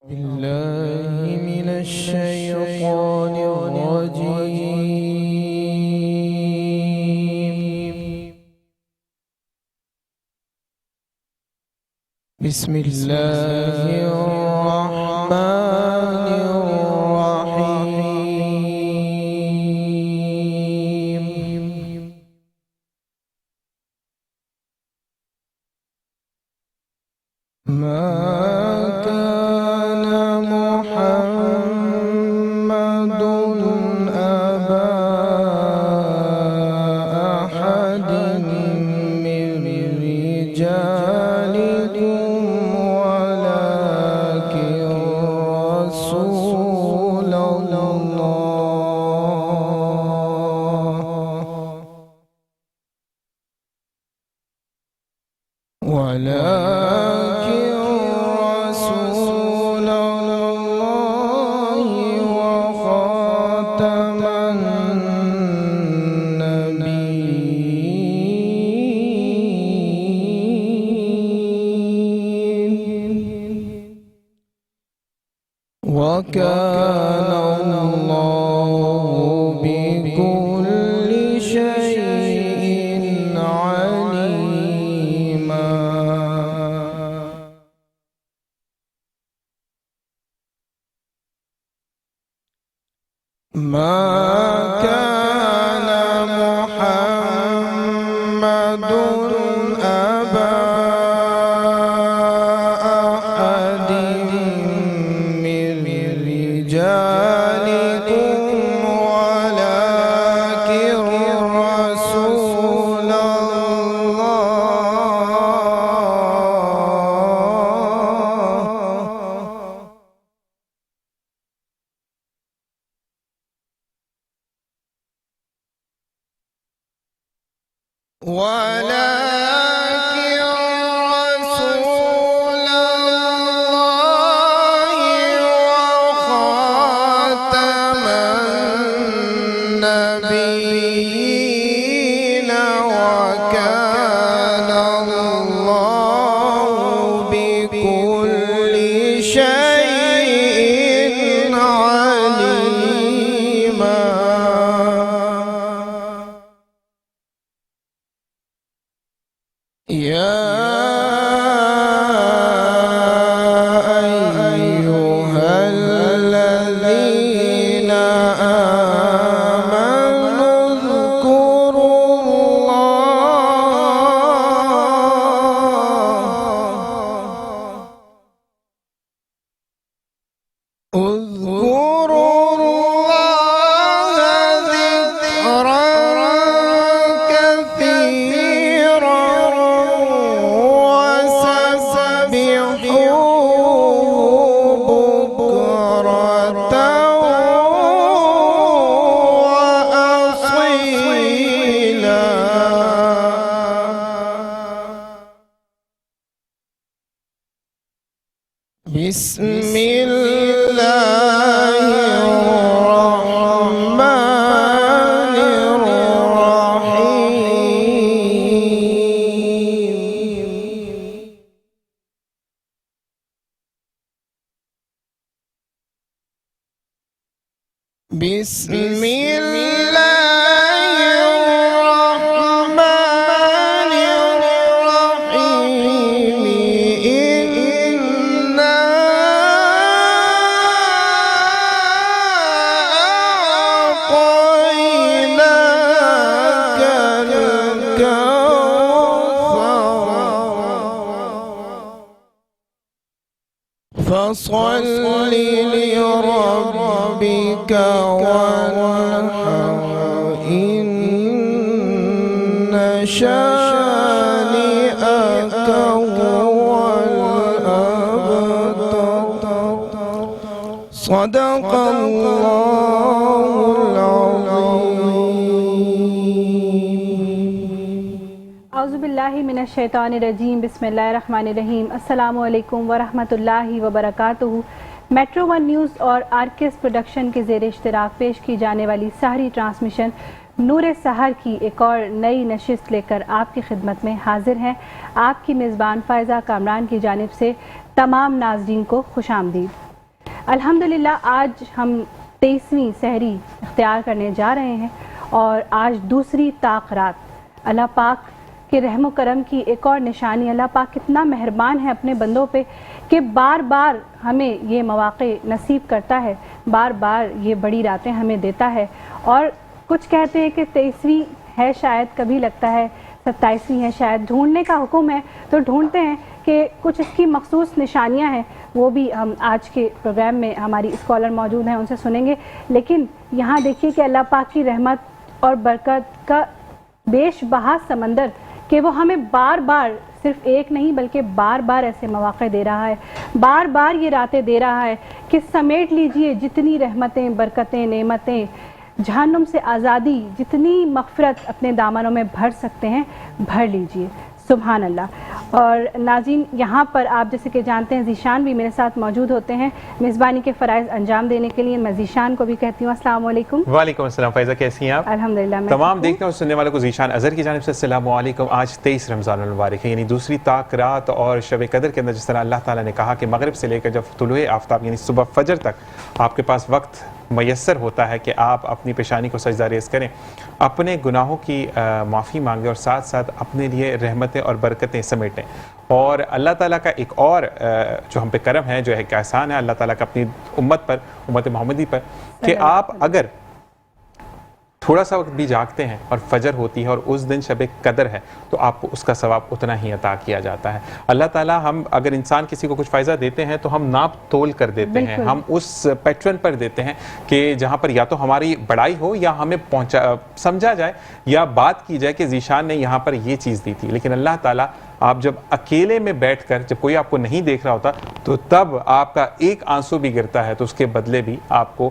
بالله من الشيطان الرجيم. بسم الله الرحمن الرحيم. ما كان محمد أبا أحد من رجالكم ولكن رسول الله وخاتم النبيين وكان الله بكل شيء عليما. ما كان محمد أبا أحد من رجالكم ولكن رسول وخاتم النبيين وكان الله بكل شيء عليما. يا أيها الذين آمنوا اذكروا الله ذكرا كثيرا وسبحوه بكرة وأصيلا. بسم الله الرحمن الرحيم. بسم الله الرحمن الرحيم. إنا أعطيناك الكوثر فصل لربك وانحر إن شانئك هو الأبتر. صدق الله العظيم. اعوذ باللہ من الشیطان الرجیم. بسم اللہ الرحمن الرحیم. السلام علیکم ورحمۃ اللہ وبرکاتہ. میٹرو ون نیوز اور آرکیس پروڈکشن کے زیر اشتراک پیش کی جانے والی سحری ٹرانسمیشن نور سحر کی ایک اور نئی نشست لے کر آپ کی خدمت میں حاضر ہیں. آپ کی میزبان فائزہ کامران کی جانب سے تمام ناظرین کو خوش آمدید. الحمدللہ آج ہم 23ویں سحری اختیار کرنے جا رہے ہیں اور آج دوسری طاق رات۔ اللہ پاک کے رحم و کرم کی ایک اور نشانی، اللہ پاک کتنا مہربان ہے اپنے بندوں پہ کہ بار بار ہمیں یہ مواقع نصیب کرتا ہے، بار بار یہ بڑی راتیں ہمیں دیتا ہے۔ اور کچھ کہتے ہیں کہ 23ویں ہے شاید، کبھی لگتا ہے 27ویں ہے شاید، ڈھونڈنے کا حکم ہے تو ڈھونڈتے ہیں کہ کچھ اس کی مخصوص نشانیاں ہیں، وہ بھی ہم آج کے پروگرام میں ہماری اسکالر موجود ہیں ان سے سنیں گے۔ لیکن یہاں دیکھیے کہ اللہ پاک کی رحمت اور برکت کا بیش بہا سمندر کہ وہ ہمیں بار بار صرف ایک نہیں بلکہ بار بار ایسے مواقع دے رہا ہے، بار بار یہ راتیں دے رہا ہے کہ سمیٹ لیجئے جتنی رحمتیں، برکتیں، نعمتیں، جہنم سے آزادی، جتنی مغفرت اپنے دامنوں میں بھر سکتے ہیں بھر لیجئے۔ سبحان اللہ۔ اور ناظرین، یہاں پر آپ جیسے کہ جانتے ہیں ذیشان بھی میرے ساتھ موجود ہوتے ہیں میزبانی کے فرائض انجام دینے کے لیے۔ میں ذیشان کو بھی کہتی ہوں السلام علیکم۔ وعلیکم السلام فائزہ، کیسی ہیں آپ؟ الحمدللہ میں تمام دیکھنے اور سننے والوں کو ذیشان اظہر کی جانب سے السلام علیکم۔ آج 23 رمضان المبارک ہے، یعنی دوسری طاق رات، اور شب قدر کے اندر جس طرح اللہ تعالیٰ نے کہا کہ مغرب سے لے کر جب طلوع آفتاب یعنی صبح فجر تک آپ کے پاس وقت میسر ہوتا ہے کہ آپ اپنی پیشانی کو سجدہ ریز کریں، اپنے گناہوں کی معافی مانگیں اور ساتھ ساتھ اپنے لیے رحمتیں اور برکتیں سمیٹیں۔ اور اللہ تعالیٰ کا ایک اور جو ہم پہ کرم ہے، جو ایک احسان ہے اللہ تعالیٰ کا اپنی امت پر، امت محمدی پر، کہ آپ اگر تھوڑا سا وقت بھی جاگتے ہیں اور فجر ہوتی ہے اور اس دن شب قدر ہے تو آپ کو اس کا ثواب اتنا ہی عطا کیا جاتا ہے۔ اللہ تعالیٰ ہم اگر انسان کسی کو کچھ فائدہ دیتے ہیں تو ہم ناپ تول کر دیتے ہیں، ہم اس پیٹرن پر دیتے ہیں کہ جہاں پر یا تو ہماری بڑائی ہو یا ہمیں سمجھا جائے یا بات کی جائے کہ ذیشان نے یہاں پر یہ چیز دی تھی۔ لیکن اللہ تعالیٰ آپ جب اکیلے میں بیٹھ کر، جب کوئی آپ کو نہیں دیکھ رہا ہوتا، تو تب آپ کا ایک آنسو بھی گرتا ہے تو اس کے بدلے بھی آپ کو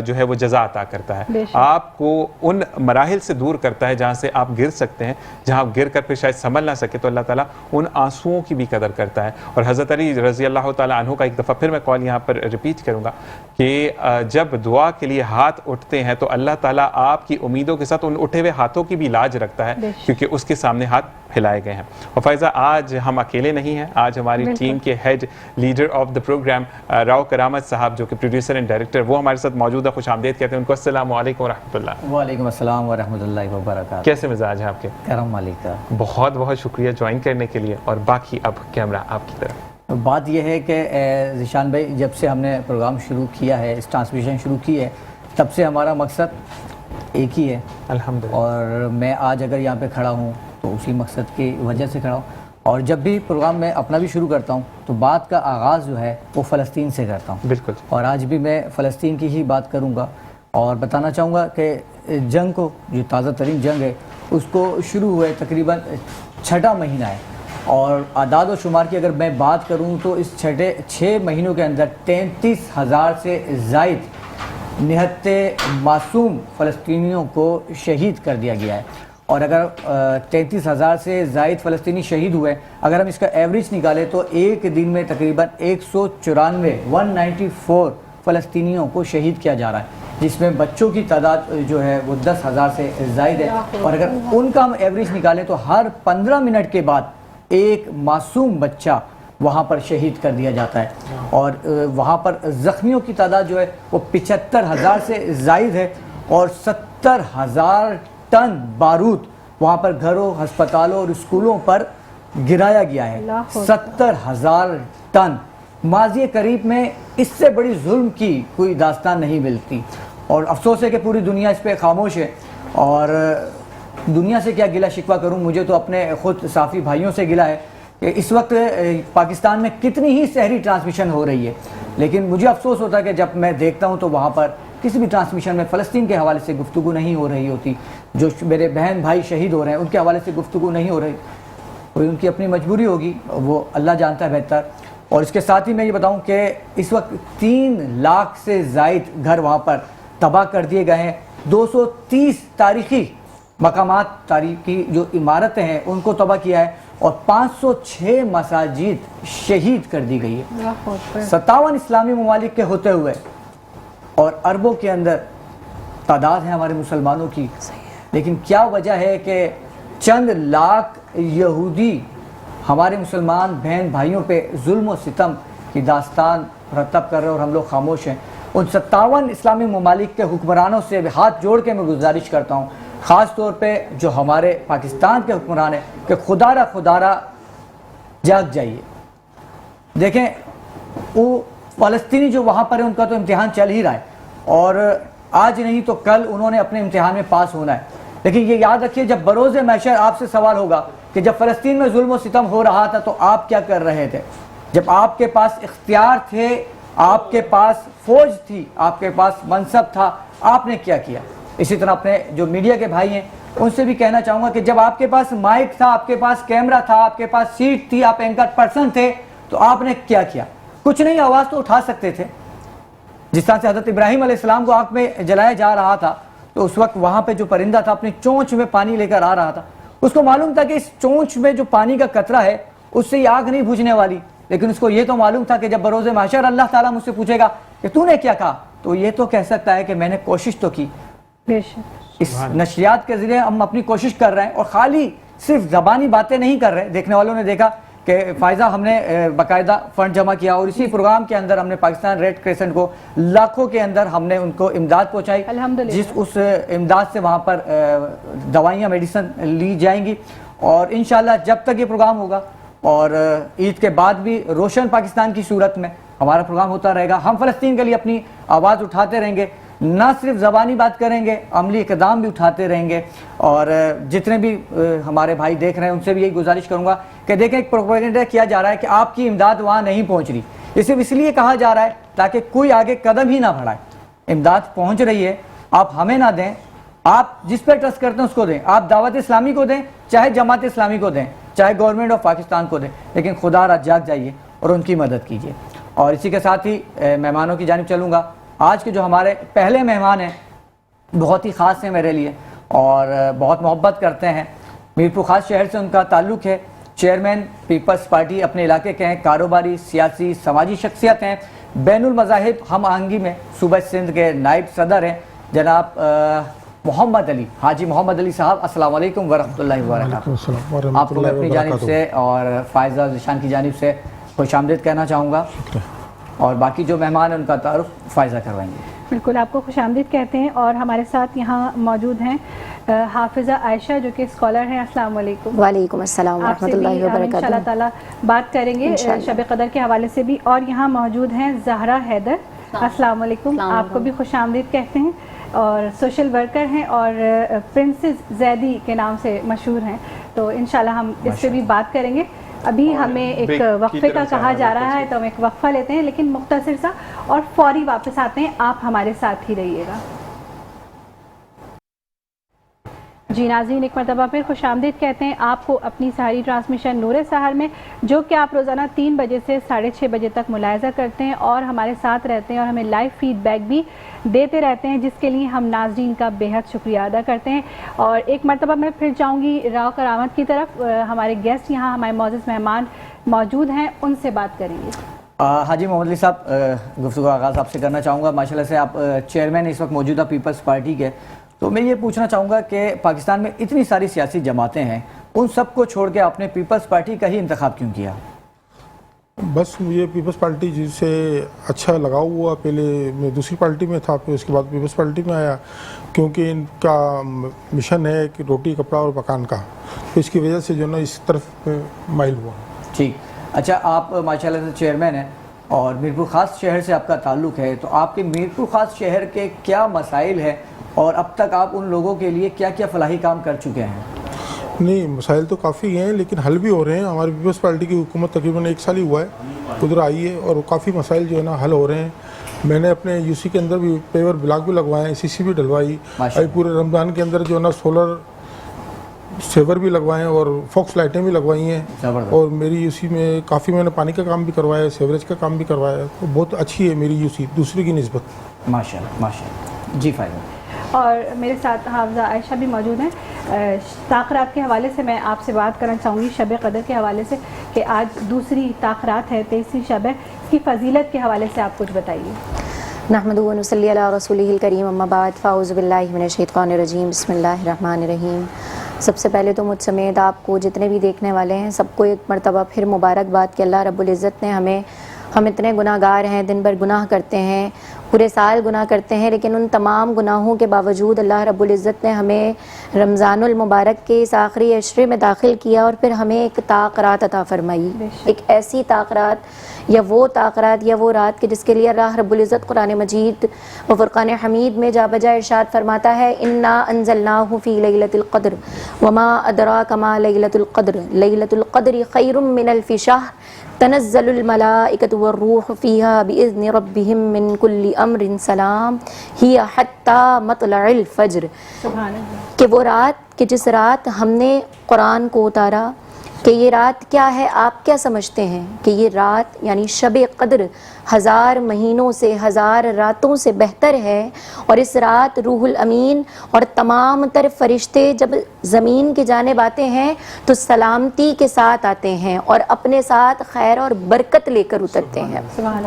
جو ہے وہ جزا عطا کرتا ہے، آپ کو ان مراحل سے دور کرتا ہے جہاں سے آپ گر سکتے ہیں، جہاں آپ گر کر پھر شاید سنبھل نہ سکے، تو اللہ تعالیٰ ان آنسوؤں کی بھی قدر کرتا ہے۔ اور حضرت علی رضی اللہ تعالیٰ عنہ کا ایک دفعہ پھر میں قول یہاں پر ریپیٹ کروں گا کہ جب دعا کے لیے ہاتھ اٹھتے ہیں تو اللہ تعالیٰ آپ کی امیدوں کے ساتھ ان اٹھے ہوئے ہاتھوں کی بھی لاج رکھتا ہے، کیونکہ اس کے سامنے ہاتھ پھیلائے گئے ہیں۔ اور فائزہ، آج ہم اکیلے نہیں ہیں، آج ہماری ٹیم کے head leader of the programme Rao Karamat صاحب، جو کہ پروڈیوسر اینڈ ڈائریکٹر، وہ ہمارے ساتھ موجود ہے۔ خوش آمدید کہتے ہیں ان کو۔ السلام علیکم ورحمۃ اللہ۔ وعلیکم السلام ورحمۃ اللہ وبرکاتہ۔ کیسے مزاج ہیں آپ کے؟ کرم مالک کا بہت بہت شکریہ جوائن کرنے کے لیے۔ اور باقی اب کیمرہ آپ کی طرف۔ بات یہ ہے کہ ذیشان بھائی، جب سے ہم نے پروگرام شروع کیا ہے، اس ٹرانسمیشن شروع کی ہے، تب سے ہمارا مقصد ایک ہی ہے الحمدللہ، اور میں آج اگر یہاں پہ کھڑا ہوں تو اسی مقصد کی وجہ سے کھڑا ہوں۔ اور جب بھی پروگرام میں اپنا بھی شروع کرتا ہوں تو بات کا آغاز جو ہے وہ فلسطین سے کرتا ہوں۔ بالکل۔ اور آج بھی میں فلسطین کی ہی بات کروں گا اور بتانا چاہوں گا کہ جنگ کو، جو تازہ ترین جنگ ہے، اس کو شروع ہوئے تقریباً 6واں مہینہ ہے، اور اعداد و شمار کی اگر میں بات کروں تو اس 6 مہینوں کے اندر 33,000 سے زائد نہتے معصوم فلسطینیوں کو شہید کر دیا گیا ہے۔ اور اگر 33,000 سے زائد فلسطینی شہید ہوئے، اگر ہم اس کا ایوریج نکالیں تو ایک دن میں تقریباً 194 فلسطینیوں کو شہید کیا جا رہا ہے، جس میں بچوں کی تعداد جو ہے وہ 10,000 سے زائد ہے۔ اور اگر ان کا ہم ایوریج نکالیں تو ہر 15 منٹ کے بعد ایک معصوم بچہ وہاں پر شہید کر دیا جاتا ہے، اور وہاں پر زخمیوں کی تعداد جو ہے وہ 75,000 سے زائد ہے، اور 70,000 ٹن بارود وہاں پر گھروں، ہسپتالوں اور اسکولوں پر گرایا گیا ہے۔ 70,000 ٹن۔ ماضی قریب میں اس سے بڑی ظلم کی کوئی داستان نہیں ملتی، اور افسوس ہے کہ پوری دنیا اس پہ خاموش ہے۔ اور دنیا سے کیا گلہ شکوہ کروں، مجھے تو اپنے خود صحافی بھائیوں سے گلہ ہے کہ اس وقت پاکستان میں کتنی ہی سحری ٹرانسمیشن ہو رہی ہے، لیکن مجھے افسوس ہوتا ہے کہ جب میں دیکھتا ہوں تو وہاں پر کسی بھی ٹرانسمیشن میں فلسطین کے حوالے سے گفتگو نہیں ہو رہی ہوتی، جو میرے بہن بھائی شہید ہو رہے ہیں ان کے حوالے سے گفتگو نہیں ہو رہی۔ کوئی ان کی اپنی مجبوری ہوگی، وہ اللہ جانتا ہے بہتر۔ اور اس کے ساتھ ہی میں یہ بتاؤں کہ اس وقت 3 لاکھ سے زائد گھر وہاں پر تباہ کر دیے گئے ہیں، 230 تاریخی مقامات، تاریخی جو عمارتیں ہیں ان کو تباہ کیا ہے، اور 506 مساجد شہید کر دی گئی ہے، 57 اسلامی ممالک کے ہوتے ہوئے، اور اربوں کے اندر تعداد ہے ہمارے مسلمانوں کی۔ لیکن کیا وجہ ہے کہ چند لاکھ یہودی ہمارے مسلمان بہن بھائیوں پہ ظلم و ستم کی داستان مرتب کر رہے ہیں اور ہم لوگ خاموش ہیں. ان 57 اسلامی ممالک کے حکمرانوں سے ہاتھ جوڑ کے میں گزارش کرتا ہوں، خاص طور پہ جو ہمارے پاکستان کے حکمران ہیں، کہ خدا را جاگ جائیے. دیکھیں وہ فلسطینی جو وہاں پر ہیں ان کا تو امتحان چل ہی رہا ہے، اور آج نہیں تو کل انہوں نے اپنے امتحان میں پاس ہونا ہے. لیکن یہ یاد رکھیے جب بروز محشر آپ سے سوال ہوگا کہ جب فلسطین میں ظلم و ستم ہو رہا تھا تو آپ کیا کر رہے تھے؟ جب آپ کے پاس اختیار تھے، آپ کے پاس فوج تھی، آپ کے پاس منصب تھا، آپ نے کیا کیا؟ اسی طرح اپنے جو میڈیا کے بھائی ہیں ان سے بھی کہنا چاہوں گا کہ جب آپ کے پاس مائک تھا، آپ کے پاس کیمرہ تھا، آپ کے پاس سیٹ تھی، آپ اینکر پرسن تھے، تو آپ نے کیا کیا؟ کچھ نہیں، آواز تو اٹھا سکتے تھے. جس طرح سے حضرت ابراہیم علیہ السلام کو آگ میں جلایا جا رہا تھا تو اس وقت وہاں پہ جو پرندہ تھا اپنی چونچ میں پانی لے کر آ رہا تھا، اس کو معلوم تھا کہ اس چونچ میں جو پانی کا قطرہ ہے اس سے یہ آگ نہیں بجھنے والی، لیکن اس کو یہ تو معلوم تھا کہ جب بروز محشر اللہ تعالیٰ مجھ سے پوچھے گا کہ تو نے کیا کہا، تو یہ تو کہہ سکتا ہے کہ میں نے کوشش تو کی. اس نشریات کے ذریعے ہم اپنی کوشش کر رہے ہیں، اور خالی صرف زبانی باتیں نہیں کر رہے. دیکھنے والوں نے دیکھا کہ فائزہ ہم نے باقاعدہ فنڈ جمع کیا، اور اسی پروگرام کے اندر ہم نے پاکستان ریڈ کریسنٹ کو لاکھوں کے اندر ہم نے ان کو امداد پہنچائی، جس اس امداد سے وہاں پر دوائیاں میڈیسن لی جائیں گی. اور انشاءاللہ جب تک یہ پروگرام ہوگا اور عید کے بعد بھی روشن پاکستان کی صورت میں ہمارا پروگرام ہوتا رہے گا. ہم فلسطین کے لیے اپنی آواز اٹھاتے رہیں گے، نہ صرف زبانی بات کریں گے، عملی اقدام بھی اٹھاتے رہیں گے. اور جتنے بھی ہمارے بھائی دیکھ رہے ہیں ان سے بھی یہی گزارش کروں گا کہ دیکھیں ایک پروپیگنڈا کیا جا رہا ہے کہ آپ کی امداد وہاں نہیں پہنچ رہی. یہ صرف اس لیے کہا جا رہا ہے تاکہ کوئی آگے قدم ہی نہ بڑھائے. امداد پہنچ رہی ہے، آپ ہمیں نہ دیں، آپ جس پہ ٹرسٹ کرتے ہیں اس کو دیں. آپ دعوت اسلامی کو دیں، چاہے جماعت اسلامی کو دیں، چاہے گورنمنٹ آف پاکستان کو دیں، لیکن خدا را جاگ جائیے اور ان کی مدد کیجیے. اور اسی کے ساتھ ہی مہمانوں کی جانب چلوں گا. آج کے جو ہمارے پہلے مہمان ہیں بہت ہی خاص ہیں میرے لیے اور بہت محبت کرتے ہیں. میرپور خاص شہر سے ان کا تعلق ہے. چیئرمین پیپلز پارٹی اپنے علاقے کے ہیں، کاروباری، سیاسی، سماجی شخصیت ہیں، بین المذاہب ہم آہنگی میں صوبہ سندھ کے نائب صدر ہیں جناب محمد علی، حاجی محمد علی صاحب. السلام علیکم ورحمۃ اللہ وبرکاتہ. آپ کو میں اپنی جانب سے اور فائزہ ذیشان کی جانب سے خوش آمدید کہنا چاہوں گا، اور باقی جو مہمان ہیں ان کا تعارف فائزہ کروائیں گے. بالکل، آپ کو خوش آمدید کہتے ہیں. اور ہمارے ساتھ یہاں موجود ہیں حافظہ عائشہ جو کہ اسکالر ہیں. السلام علیکم. وعلیکم السلام ورحمۃ اللہ وبرکاتہ. انشاءاللہ تعالیٰ بات کریں گے شب قدر کے حوالے سے بھی. اور یہاں موجود ہیں زہرا حیدر. السلام علیکم. آپ کو بھی خوش آمدید کہتے ہیں، اور سوشل ورکر ہیں اور پرنسز زیدی کے نام سے مشہور ہیں. تو انشاءاللہ ہم اس سے بھی بات کریں گے. ابھی ہمیں ایک وقفے کا کہا جا رہا ہے تو ہم ایک وقفہ لیتے ہیں، لیکن مختصر سا، اور فوری واپس آتے ہیں. آپ ہمارے ساتھ ہی رہیے گا. جی ناظرین، ایک مرتبہ پھر خوش آمدید کہتے ہیں آپ کو اپنی سحری ٹرانسمیشن نور سحر میں، جو کہ آپ روزانہ 3 بجے سے 6:30 بجے تک ملاحظہ کرتے ہیں اور ہمارے ساتھ رہتے ہیں اور ہمیں لائیو فیڈ بیک بھی دیتے رہتے ہیں، جس کے لیے ہم ناظرین کا بے حد شکریہ ادا کرتے ہیں. اور ایک مرتبہ میں پھر جاؤں گی راؤ کرامت کی طرف. ہمارے گیسٹ یہاں ہمارے معزز مہمان موجود ہیں، ان سے بات کریں گے. حاجی محمد علی صاحب، گفتگو کا آغاز آپ سے کرنا چاہوں گا. ماشاءاللہ سے آپ چیئرمین اس وقت موجودہ پیپلز پارٹی کے، تو میں یہ پوچھنا چاہوں گا کہ پاکستان میں اتنی ساری سیاسی جماعتیں ہیں، ان سب کو چھوڑ کے آپ نے پیپلز پارٹی کا ہی انتخاب کیوں کیا؟ بس مجھے پیپلز پارٹی جس سے اچھا لگاؤ ہوا. پہلے میں دوسری پارٹی میں تھا، پھر اس کے بعد پیپلز پارٹی میں آیا، کیونکہ ان کا مشن ہے کہ روٹی کپڑا اور مکان کا، تو اس کی وجہ سے جو ہے نا اس طرف مائل ہوا. ٹھیک. اچھا، آپ ماشاءاللہ سے چیئرمین ہیں اور میرپور خاص شہر سے آپ کا تعلق ہے، تو آپ کے میرپور خاص شہر کے کیا مسائل ہیں اور اب تک آپ ان لوگوں کے لیے کیا کیا فلاحی کام کر چکے ہیں؟ نہیں، مسائل تو کافی ہیں لیکن حل بھی ہو رہے ہیں. ہماری پیپلز پارٹی کی حکومت تقریباً 1 سال ہی ہوا ہے ادھر آئی ہے، اور کافی مسائل جو ہے نا حل ہو رہے ہیں. میں نے اپنے یو سی کے اندر بھی پیور بلاک بھی لگوائے ہیں، سی سی بھی ڈلوائی. ابھی پورے رمضان کے اندر جو ہے نا سولر سیور بھی لگوائے ہیں اور فوکس لائٹیں بھی لگوائی ہیں. اور میری یو سی میں کافی میں نے پانی کا کام بھی کروایا ہے، سیوریج کا کام بھی کروایا ہے. تو بہت اچھی ہے میری یو سی دوسری کی نسبت. ماشاءاللہ ماشاءاللہ. جی فائدہ. اور میرے ساتھ حافظہ عائشہ بھی موجود ہیں. تاخرات کے حوالے سے میں آپ سے بات کرنا چاہوں گی شب قدر کے حوالے سے، کہ آج دوسری تاخرات ہے، 23ویں شب ہے. اس کی فضیلت کے حوالے سے آپ کچھ بتائیے. نحمدہ و نصلی علی رسولہ الکریم، اما بعد، فاعوذ باللہ من الشیطان الرجیم، بسم اللہ الرحمن الرحیم. سب سے پہلے تو مجھ سمیت آپ کو جتنے بھی دیکھنے والے ہیں سب کو ایک مرتبہ پھر مبارکباد کہ اللہ رب العزت نے ہمیں ہم اتنے گناہ گار ہیں, دن بھر گناہ کرتے ہیں, پورے سال گناہ کرتے ہیں, لیکن ان تمام گناہوں کے باوجود اللہ رب العزت نے ہمیں رمضان المبارک کے اس آخری عشرے میں داخل کیا اور پھر ہمیں ایک طاق رات عطا فرمائی, ایک ایسی طاق رات یا وہ طاق رات یا وہ رات کہ جس کے لیے اللہ رب العزت قرآن مجید و فرقان حمید میں جا بجا ارشاد فرماتا ہے, انا انزلناہ فی لیلۃ القدر وما ادراک ما لیلۃ القدر لیلۃ القدر خیر من الف شہر تنزل الملائکۃ والروح فیہا باذن ربہم من کل امر سلام ہی حتی مطلع الفجر. سبحان اللہ. کہ وہ رات کہ جس رات ہم نے قرآن کو اتارا, کہ یہ رات کیا ہے, آپ کیا سمجھتے ہیں کہ یہ رات یعنی شب قدر 1000 مہینوں سے 1000 راتوں سے بہتر ہے, اور اس رات روح الامین اور تمام تر فرشتے جب زمین کی جانب آتے ہیں تو سلامتی کے ساتھ آتے ہیں اور اپنے ساتھ خیر اور برکت لے کر اترتے ہیں.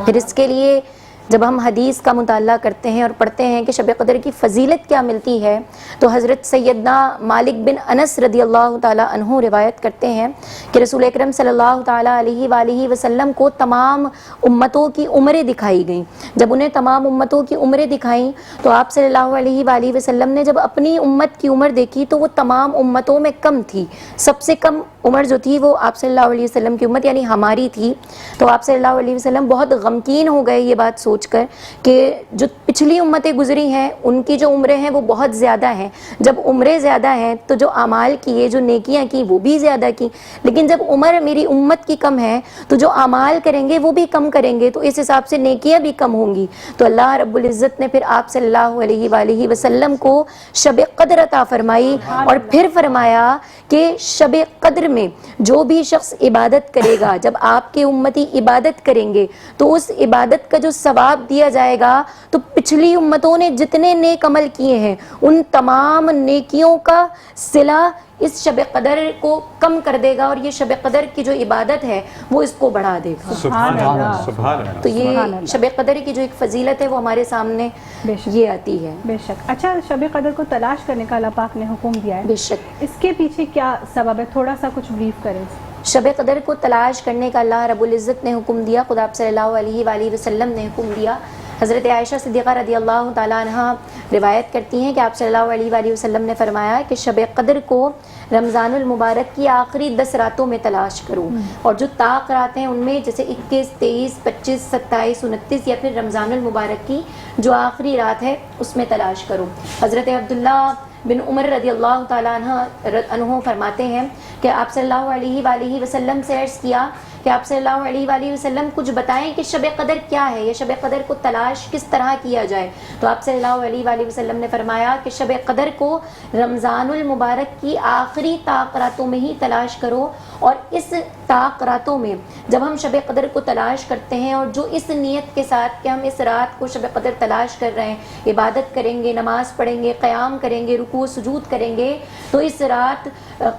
پھر اس کے لیے جب ہم حدیث کا مطالعہ کرتے ہیں اور پڑھتے ہیں کہ شب قدر کی فضیلت کیا ملتی ہے, تو حضرت سیدنا مالک بن انس رضی اللہ تعالی عنہ روایت کرتے ہیں کہ رسول اکرم صلی اللہ تعالی علیہ وآلہ وسلم کو تمام امتوں کی عمریں دکھائی گئیں. جب انہیں تمام امتوں کی عمریں دکھائیں تو آپ صلی اللہ علیہ وآلہ وسلم نے جب اپنی امت کی عمر دیکھی تو وہ تمام امتوں میں کم تھی, سب سے کم عمر جو تھی وہ آپ صلی اللہ علیہ وسلم کی امت یعنی ہماری تھی. تو آپ صلی اللہ علیہ وسلم بہت غمگین ہو گئے یہ بات سوچ کر کہ جو پچھلی امتیں گزری ہیں ان کی جو عمریں ہیں وہ بہت زیادہ ہیں. جب عمریں زیادہ ہیں تو جو اعمال کیے, جو نیکیاں کی وہ بھی زیادہ کی, لیکن جب عمر میری امت کی کم ہے تو جو اعمال کریں گے وہ بھی کم کریں گے, تو اس حساب سے نیکیاں بھی کم ہوں گی. تو اللہ رب العزت نے پھر آپ صلی اللہ علیہ وآلہ وسلم کو شب قدر عطا فرمائی اور پھر فرمایا کہ شب قدر میں جو بھی شخص عبادت کرے گا, جب آپ کے امتی عبادت کریں گے تو اس عبادت کا جو ثواب دیا جائے گا تو پچھلی امتوں نے جتنے نیک عمل کیے ہیں ان تمام نیکیوں کا صلہ اس شب قدر کو کم کر دے گا, اور یہ شب قدر کی جو عبادت ہے وہ اس کو بڑھا دے گا. سبحان اللہ, سبحان اللہ. تو یہ شب قدر کی جو ایک فضیلت ہے وہ ہمارے سامنے یہ آتی ہے. بے شک. اچھا, شب قدر کو تلاش کرنے کا اللہ پاک نے حکم دیا ہے, بے شک. اس کے پیچھے کیا سبب ہے, تھوڑا سا کچھ بریف کریں. شب قدر کو تلاش کرنے کا اللہ رب العزت نے حکم دیا, خدا صلی اللہ علیہ وآلہ وسلم نے حکم دیا. حضرت عائشہ صدیقہ رضی اللہ تعالیٰ عنہ روایت کرتی ہیں کہ آپ صلی اللہ علیہ وآلہ وسلم نے فرمایا کہ شب قدر کو رمضان المبارک کی آخری 10 راتوں میں تلاش کرو, اور جو طاق رات ہیں ان میں جیسے 21, 23, 25, 27, 29 یا پھر رمضان المبارک کی جو آخری رات ہے اس میں تلاش کرو. حضرت عبداللہ بن عمر رضی اللہ تعالیٰ عنہ فرماتے ہیں کہ آپ صلی اللہ علیہ وآلہ وسلم سے عرض کیا کہ آپ صلی اللہ علیہ وآلہ وسلم کچھ بتائیں کہ شب قدر کیا ہے, یا شب قدر کو تلاش کس طرح کیا جائے. تو آپ صلی اللہ علیہ وآلہ وسلم نے فرمایا کہ شب قدر کو رمضان المبارک کی آخری طاق راتوں میں ہی تلاش کرو, اور اس طاق راتوں میں جب ہم شب قدر کو تلاش کرتے ہیں اور جو اس نیت کے ساتھ کہ ہم اس رات کو شب قدر تلاش کر رہے ہیں, عبادت کریں گے, نماز پڑھیں گے, قیام کریں گے, رکوع سجود کریں گے, تو اس رات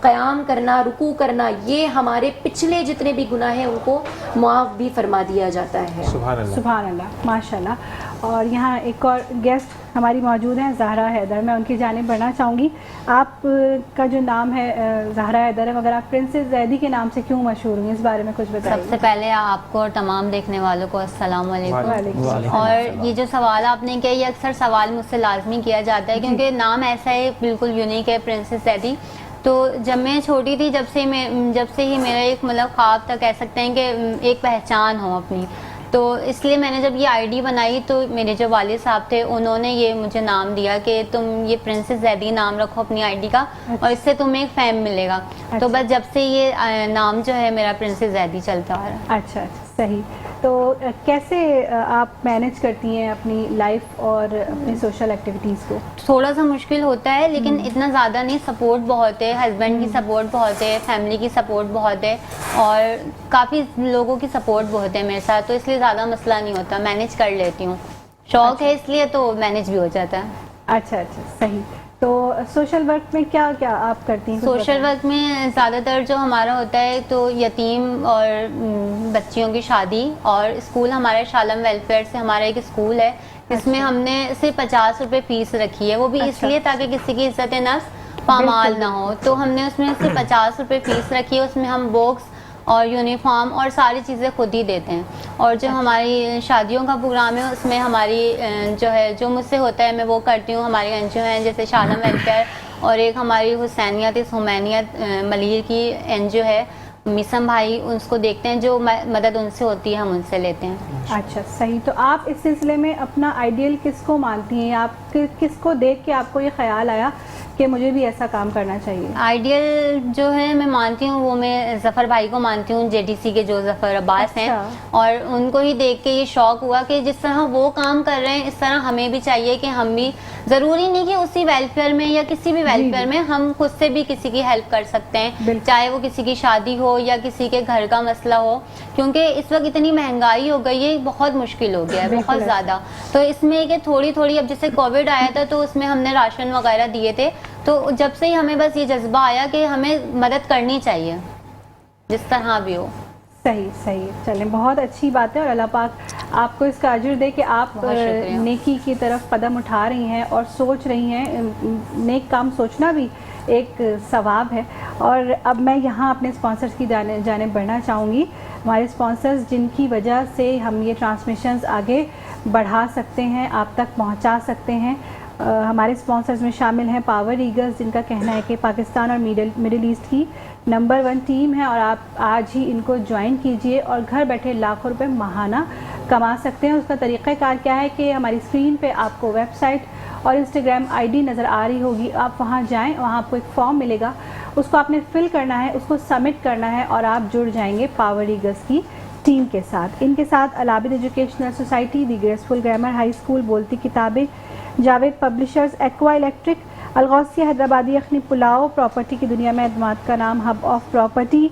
قیام کرنا, رکوع کرنا, یہ ہمارے پچھلے جتنے بھی گناہ ہیں ان کو معاف بھی فرما دیا جاتا ہے. سبحان اللہ, سبحان اللہ, ماشاء اللہ. اور یہاں ایک اور گیسٹ ہماری موجود ہیں, زہرا حیدر. میں ان کی جانب بڑھنا چاہوں گی. آپ کا جو نام ہے زہرا حیدر ہے, مگر آپ پرنسس زیدی کے نام سے کیوں مشہور ہوئی, اس بارے میں کچھ بتائیے. سب سے پہلے آپ کو اور تمام دیکھنے والوں کو السلام علیکم. اور یہ جو سوال آپ نے کیا, یہ اکثر سوال مجھ سے لازمی کیا جاتا ہے کیونکہ نام ایسا ہے بالکل یونیک ہے, پرنسس زیدی. تو جب میں چھوٹی تھی جب سے ہی میرا ایک مطلب خواب تھا, کہہ سکتے ہیں کہ ایک پہچان ہو اپنی, تو اس لیے میں نے جب یہ آئی ڈی بنائی تو میرے جو والد صاحب تھے انہوں نے یہ مجھے نام دیا کہ تم یہ پرنسس زیدی نام رکھو اپنی آئی ڈی کا, اور اس سے تمہیں ایک فیم ملے گا. تو بس جب سے یہ نام جو ہے میرا پرنسس زیدی چلتا آ رہا ہے. اچھا, صحیح. تو کیسے آپ مینیج کرتی ہیں اپنی لائف اور اپنی سوشل ایکٹیویٹیز کو؟ تھوڑا سا مشکل ہوتا ہے لیکن اتنا زیادہ نہیں. سپورٹ بہت ہے, ہسبینڈ کی سپورٹ بہت ہے, فیملی کی سپورٹ بہت ہے, اور کافی لوگوں کی سپورٹ بہت ہے میرے ساتھ, تو اس لیے زیادہ مسئلہ نہیں ہوتا, مینیج کر لیتی ہوں. شوق ہے اس لیے تو مینیج بھی ہو جاتا ہے. اچھا, صحیح. تو سوشل ورک میں کیا کیا آپ کرتی ہیں؟ سوشل ورک میں زیادہ تر جو ہمارا ہوتا ہے تو یتیم اور بچیوں کی شادی, اور اسکول ہمارے شالم ویلفیئر سے ہمارا ایک اسکول ہے جس میں ہم نے صرف 50 روپے فیس رکھی ہے, وہ بھی اس لیے تاکہ کسی کی عزت نفس پامال نہ ہو. تو ہم نے اس میں صرف 50 روپے فیس رکھی ہے, اس میں ہم بکس اور یونیفارم اور ساری چیزیں خود ہی دیتے ہیں. اور جو ہماری شادیوں کا پروگرام ہے اس میں ہماری جو ہے جو مجھ سے ہوتا ہے میں وہ کرتی ہوں. ہماری این جی او ہیں جیسے شالم ویلفیئر, اور ایک ہماری حسینیت حمینیت ملیر کی این جی او ہے, میسم بھائی, اس کو دیکھتے ہیں, جو مدد ان سے ہوتی ہے ہم ان سے لیتے ہیں. اچھا صحیح. تو آپ اس سلسلے میں اپنا آئیڈیل کس کو مانتی ہیں؟ آپ کس کو دیکھ کے آپ کو یہ خیال آیا کہ مجھے بھی ایسا کام کرنا چاہیے؟ آئیڈیل جو ہے میں مانتی ہوں وہ میں ظفر بھائی کو مانتی ہوں, جے ڈی سی کے جو ظفر عباس ہیں, اور ان کو ہی دیکھ کے یہ شوق ہوا کہ جس طرح وہ کام کر رہے ہیں اس طرح ہمیں بھی چاہیے کہ ہم بھی, ضروری نہیں کہ اسی ویلفیئر میں یا کسی بھی ویلفیئر میں, ہم خود سے بھی کسی کی ہیلپ کر سکتے ہیں, چاہے وہ کسی کی شادی ہو یا کسی کے گھر کا مسئلہ ہو, کیونکہ اس وقت اتنی مہنگائی ہو گئی ہے, بہت مشکل ہو گیا ہے, بہت زیادہ. تو اس میں کہ تھوڑی تھوڑی, اب جیسے کووڈ آیا تھا تو اس میں ہم نے راشن وغیرہ دیے تھے, تو جب سے ہی ہمیں بس یہ جذبہ آیا کہ ہمیں مدد کرنی چاہیے جس طرح بھی ہو. صحیح صحیح. چلیں بہت اچھی بات ہے, اور اللہ پاک آپ کو اس کا اجر دے کہ آپ نیکی کی طرف قدم اٹھا رہی ہیں اور سوچ رہی ہیں. نیک کام سوچنا بھی ایک ثواب ہے. اور اب میں یہاں اپنے اسپانسرز کی جانب بڑھنا چاہوں گی. ہمارے اسپانسرز جن کی وجہ سے ہم یہ ٹرانسمیشنز آگے بڑھا سکتے ہیں, آپ تک پہنچا سکتے ہیں. ہمارے اسپانسرز میں شامل ہیں پاور ایگلز, جن کا کہنا ہے کہ پاکستان اور مڈل ایسٹ کی نمبر 1 ٹیم ہے, اور آپ آج ہی ان کو جوائن کیجئے اور گھر بیٹھے لاکھوں روپے ماہانہ کما سکتے ہیں. اس کا طریقہ کار کیا ہے کہ ہماری اسکرین پہ آپ کو ویب سائٹ اور انسٹاگرام آئی ڈی نظر آ رہی ہوگی, آپ وہاں جائیں, وہاں آپ کو ایک فارم ملے گا, اس کو آپ نے فل کرنا ہے, اس کو سبمٹ کرنا ہے, اور آپ جڑ جائیں گے پاور ایگلز کی ٹیم کے ساتھ. ان کے ساتھ Al Abid educational society, the graceful grammar high school, Bolti Kitaben, Javed publishers, Aqua electric, Al Ghausia Hyderabadi yakhni pulao, property کی دنیا میں اعتماد کا نام, ہب آف پراپرٹی,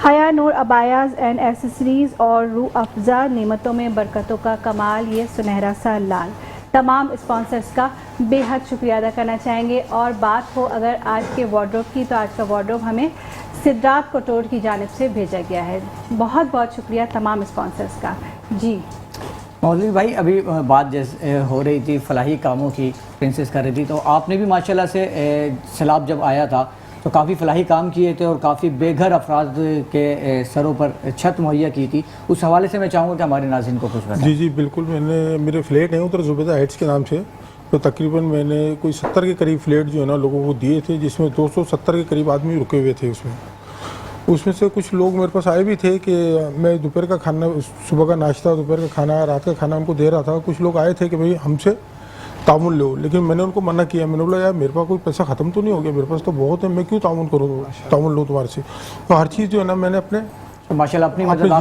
حیا نور ابایاز اینڈ ایسیسریز, اور روح افزا نعمتوں میں برکتوں کا کمال, یہ سنہرا سا لال. تمام اسپانسرز کا بے حد شکریہ ادا کرنا چاہیں گے. اور بات ہو اگر آج کے وارڈروب کی, تو آج کا وارڈروب ہمیں سدرات کوٹور کی جانب سے بھیجا گیا ہے. بہت بہت شکریہ تمام اسپانسرز کا. جی مولوی بھائی, ابھی بات جیسے ہو رہی تھی فلاحی کاموں کی, پرنسس کر رہی تھی, تو آپ نے بھی ماشاءاللہ سے سیلاب جب آیا تھا تو کافی فلاحی کام کیے تھے اور کافی بے گھر افراد کے سروں پر چھت مہیا کی تھی. اس حوالے سے میں چاہوں گا کہ ہمارے ناظرین کو کچھ بتائیں. جی بالکل. میں نے میرے فلیٹ ہیں ادھر زبیدہ ہائٹس کے نام سے, تو تقریباً میں نے کوئی 70 کے قریب فلیٹ جو ہے نا لوگوں کو دیے تھے, جس میں 270 کے قریب آدمی رکے ہوئے تھے. اس میں سے کچھ لوگ میرے پاس آئے بھی تھے کہ میں دوپہر کا کھانا, صبح کا ناشتہ, دوپہر کا کھانا, رات کا کھانا ان کو دے رہا تھا. کچھ لوگ آئے تھے کہ بھئی ہم سے تعاون لو, لیکن میں نے ان کو منع کیا. میں نے بولا یار میرے پاس کوئی پیسہ ختم تو نہیں ہو گیا, میرے پاس تو بہت ہے, میں کیوں تعاون لوں تمہارے سے. تو ہر چیز جو ہے نا میں نے اپنے ماشاءاللہ اپنی مدد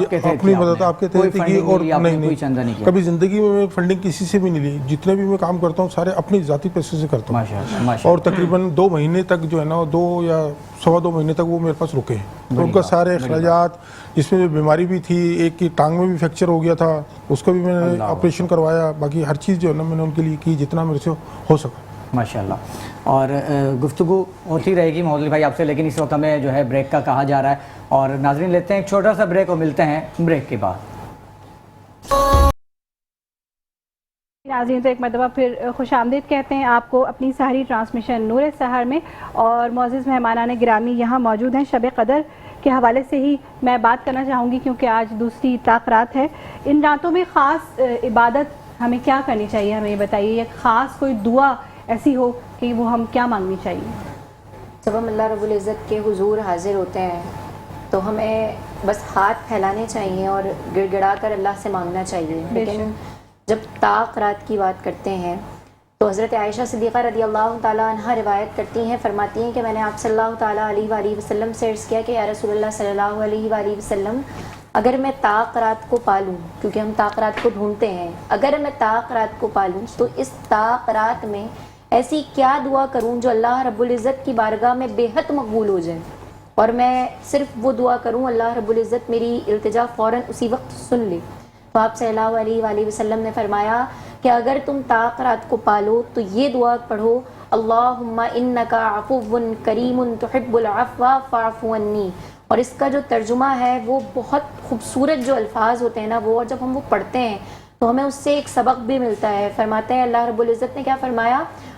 آپ کے تحت کی, اور نہیں کبھی زندگی میں فنڈنگ کسی سے بھی نہیں لی. جتنے بھی میں کام کرتا ہوں سارے اپنی ذاتی پیسے سے کرتا ہوں, اور تقریباً 2 مہینے تک جو ہے نا 2 یا 2.25 مہینے تک وہ میرے پاس رکے ہیں. تو ان کا سارے اخراجات, جس میں بیماری بھی تھی, ایک کی ٹانگ میں بھی فریکچر ہو گیا تھا, اس کا بھی میں نے آپریشن کروایا. باقی ہر چیز جو ہے نا میں نے ان کے لیے کی جتنا میرے سے ہو سکا. ماشاءاللہ. اور گفتگو ہوتی رہے گی مولوی بھائی آپ سے, لیکن اس وقت ہمیں جو ہے بریک کا کہا جا رہا ہے, اور ناظرین لیتے ہیں ایک چھوٹا سا بریک اور ملتے ہیں بریک کے بعد. ناظرین تو ایک مرتبہ پھر خوش آمدید کہتے ہیں آپ کو اپنی سحری ٹرانسمیشن نور سحر میں. اور معزز مہمانان گرامی یہاں موجود ہیں. شب قدر کے حوالے سے ہی میں بات کرنا چاہوں گی, کیونکہ آج دوسری طاق رات ہے. ان راتوں میں خاص عبادت ہمیں کیا کرنی چاہیے, ہمیں یہ بتائیے. ایک خاص کوئی دعا ایسی ہو کہ وہ ہم کیا مانگنی چاہیے؟ جب ہم اللہ رب العزت کے حضور حاضر ہوتے ہیں تو ہمیں بس ہاتھ پھیلانے چاہیے اور گڑ گڑا کر اللہ سے مانگنا چاہیے. لیکن جب طاق رات کی بات کرتے ہیں تو حضرت عائشہ صدیقہ رضی اللہ تعالیٰ عنہ روایت کرتی ہیں, فرماتی ہیں کہ میں نے آپ صلی اللہ تعالیٰ علیہ وآلہ وسلم سے عرض کیا کہ یا رسول اللہ صلی اللہ علیہ وآلہ وسلم, اگر میں طاق رات کو پالوں, کیونکہ ہم طاق رات کو ڈھونڈتے ہیں, اگر میں طاق رات کو پالوں تو اس طاق رات میں ایسی کیا دعا کروں جو اللہ رب العزت کی بارگاہ میں بے حد مقبول ہو جائے, اور میں صرف وہ دعا کروں اللہ رب العزت میری التجا فوراً اسی وقت سن لے. تو آپ صلی اللہ علیہ وآلہ وسلم نے فرمایا کہ اگر تم طاق رات کو پالو تو یہ دعا پڑھو, اللہم انکا عفو کریم تحب العفو فاعف عنی. اور اس کا جو ترجمہ ہے وہ بہت خوبصورت جو الفاظ ہوتے ہیں نا وہ, اور جب ہم وہ پڑھتے ہیں تو ہمیں اس سے ایک سبق بھی ملتا ہے. فرماتے ہیں اللہ رب العزت نے کیا فرمایا,